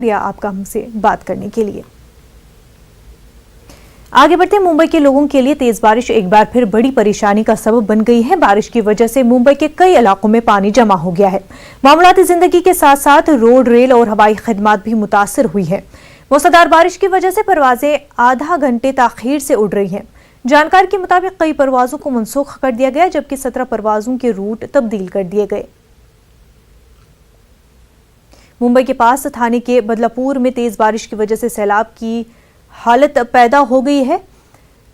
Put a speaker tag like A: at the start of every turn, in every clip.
A: शुक्रिया आपका हमसे बात करने के लिए। आगे बढ़ते मुंबई के लोगों के लिए तेज बारिश एक बार फिर बड़ी परेशानी का सबब बन गई है। बारिश की वजह से मुंबई के कई इलाकों में पानी जमा हो गया है। मामूलाती जिंदगी के साथ साथ रोड, रेल और हवाई खदमात भी मुतासर हुई है। मूसलाधार बारिश की वजह से परवाजें आधा घंटे ताखीर से उड़ रही हैं। जानकारी के मुताबिक कई परवाजों को मनसूख कर दिया गया, जबकि 17 परवाजों के रूट तब्दील कर दिए गए। मुंबई के पास थाने के बदलापुर में तेज बारिश की वजह से सैलाब की हालत पैदा हो गई है।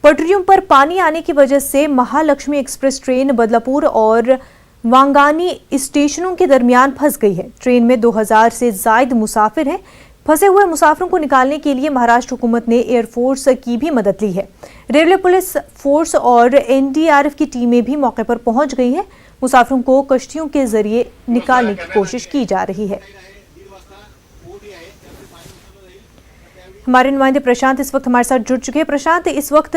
A: पटरियों पर पानी आने की वजह से महालक्ष्मी एक्सप्रेस ट्रेन बदलापुर और वांगानी स्टेशनों के दरमियान फंस गई है। ट्रेन में 2000 से ज्यादा मुसाफिर हैं। फंसे हुए मुसाफिरों को निकालने के लिए महाराष्ट्र हुकूमत ने एयरफोर्स की भी मदद ली है। रेलवे पुलिस फोर्स और एनडीआरएफ की टीमें भी मौके पर पहुंच गई हैं। मुसाफिरों को कश्तियों के जरिए निकालने की कोशिश की जा रही है। हमारे नुमाइंदे प्रशांत इस वक्त हमारे साथ जुड़ चुके हैं। प्रशांत, इस वक्त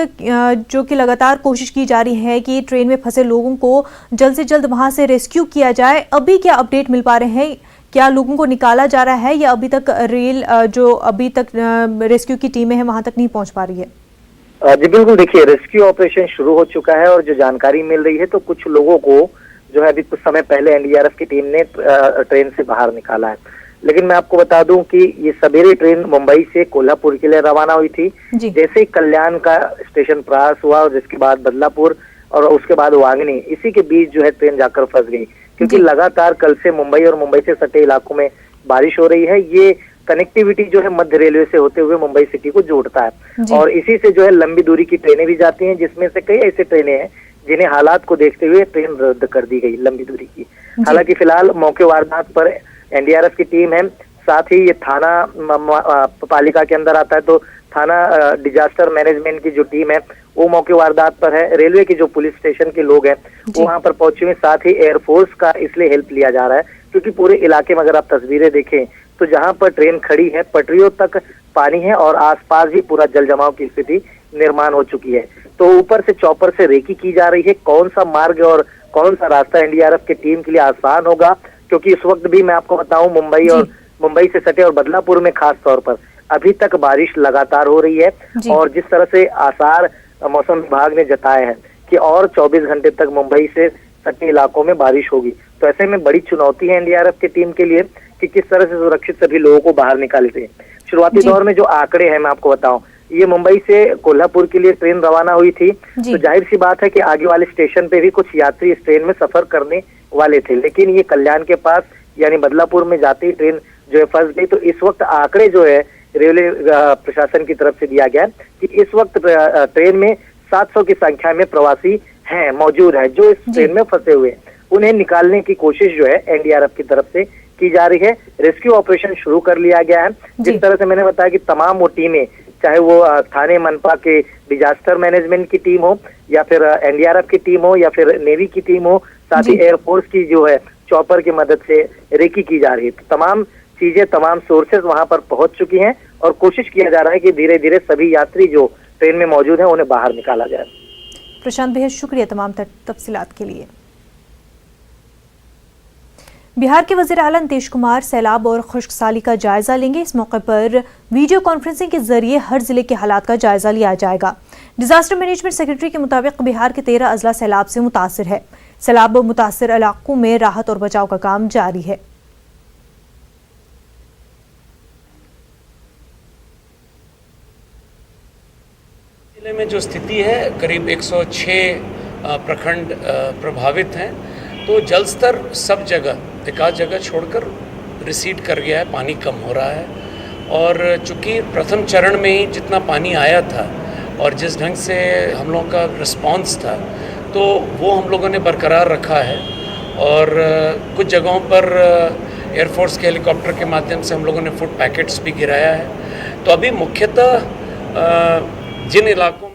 A: जो कि लगातार कोशिश की जा रही है कि ट्रेन में फंसे लोगों को जल्द से जल्द वहां से रेस्क्यू किया जाए, अभी क्या अपडेट मिल पा रहे हैं? क्या लोगों को निकाला जा रहा है या अभी तक रेल जो अभी तक रेस्क्यू की टीमें हैं वहां तक नहीं पहुंच पा रही है?
B: जी बिल्कुल, देखिए रेस्क्यू ऑपरेशन शुरू हो चुका है और जो जानकारी मिल रही है तो कुछ लोगों को जो है अभी कुछ समय पहले एनडीआरएफ की टीम ने ट्रेन से बाहर निकाला है। लेकिन मैं आपको बता दूं कि ये सवेरे ट्रेन मुंबई से कोल्हापुर के लिए रवाना हुई थी। जैसे ही कल्याण का स्टेशन क्रॉस हुआ और जिसके बाद बदलापुर और उसके बाद वांगनी, इसी के बीच जो है ट्रेन जाकर फंस गई, क्योंकि लगातार कल से मुंबई और मुंबई से सटे इलाकों में बारिश हो रही है। ये कनेक्टिविटी जो है मध्य रेलवे से होते हुए मुंबई सिटी को जोड़ता है और इसी से जो है लंबी दूरी की ट्रेनें भी जाती हैं, जिसमें से कई ऐसे ट्रेनें हैं जिन्हें हालात को देखते हुए ट्रेन रद्द कर दी गई लंबी दूरी की। हालांकि फिलहाल मौके वारदात पर एनडीआरएफ की टीम है, साथ ही ये थाना पालिका के अंदर आता है तो थाना डिजास्टर मैनेजमेंट की जो टीम है वो मौके वारदात पर है। रेलवे की जो पुलिस स्टेशन के लोग हैं वो वहां पर पहुंचे हुए, साथ ही एयरफोर्स का इसलिए हेल्प लिया जा रहा है क्योंकि पूरे इलाके में अगर आप तस्वीरें देखें तो जहां पर ट्रेन खड़ी है पटरियों तक पानी है और आसपास भी पूरा जल जमाव की स्थिति निर्माण हो चुकी है। तो ऊपर से चॉपर से रेकी की जा रही है कौन सा मार्ग और कौन सा रास्ता एनडीआरएफ की टीम के लिए आसान होगा, क्योंकि इस वक्त भी मैं आपको बताऊं मुंबई से सटे और बदलापुर में खास तौर पर अभी तक बारिश लगातार हो रही है और जिस तरह से आसार मौसम विभाग ने जताए हैं कि और 24 घंटे तक मुंबई से सटे इलाकों में बारिश होगी, तो ऐसे में बड़ी चुनौती है एनडीआरएफ की टीम के लिए कि किस तरह से सुरक्षित सभी लोगों को बाहर निकालते हैं। शुरुआती दौर में जो आंकड़े हैं मैं आपको बताऊं, ये मुंबई से कोल्हापुर के लिए ट्रेन रवाना हुई थी, तो जाहिर सी बात है कि आगे वाले स्टेशन पे भी कुछ यात्री इस ट्रेन में सफर करने वाले थे, लेकिन ये कल्याण के पास यानी बदलापुर में जाती ही ट्रेन जो है फंस गई। तो इस वक्त आंकड़े जो है रेलवे प्रशासन की तरफ से दिया गया कि इस वक्त ट्रेन में 700 की संख्या में प्रवासी हैं मौजूद है जो इस ट्रेन में फंसे हुए हैं। उन्हें निकालने की कोशिश जो है एनडीआरएफ की तरफ से की जा रही है। रेस्क्यू ऑपरेशन शुरू कर लिया गया है। जिस तरह से मैंने बताया कि तमाम वो टीमें, चाहे वो थाने मनपा के डिजास्टर मैनेजमेंट की टीम हो या फिर एनडीआरएफ की टीम हो या फिर नेवी की टीम हो, साथ ही एयरफोर्स की जो है चॉपर की मदद से रेकी की जा रही है। तो तमाम चीजें, तमाम सोर्सेज वहां पर पहुंच चुकी हैं और कोशिश किया जा रहा है कि धीरे धीरे सभी यात्री जो ट्रेन में मौजूद हैं उन्हें बाहर निकाला जाए।
A: प्रशांत, बेहद शुक्रिया तमाम तफसीलात के लिए। बिहार के वजीर आला नीतीश कुमार सैलाब और खुश्कसाली का जायजा लेंगे। इस मौके पर वीडियो कॉन्फ्रेंसिंग के जरिए हर जिले के हालात का जायजा लिया जाएगा। डिजास्टर मैनेजमेंट सेक्रेटरी के मुताबिक बिहार के 13 अजला सैलाब से मुतासिर है। सैलाब मुतासिर इलाकों में राहत और बचाव का काम जारी है।
C: जिले में जो स्थिति है करीब 106 प्रखंड प्रभावित हैं, तो जल स्तर सब जगह, एक आध जगह छोड़कर रिसीड कर गया है, पानी कम हो रहा है। और चूँकि प्रथम चरण में ही जितना पानी आया था और जिस ढंग से हम लोगों का रिस्पांस था तो वो हम लोगों ने बरकरार रखा है और कुछ जगहों पर एयरफोर्स के हेलीकॉप्टर के माध्यम से हम लोगों ने फूड पैकेट्स भी गिराया है। तो अभी मुख्यतः जिन इलाकों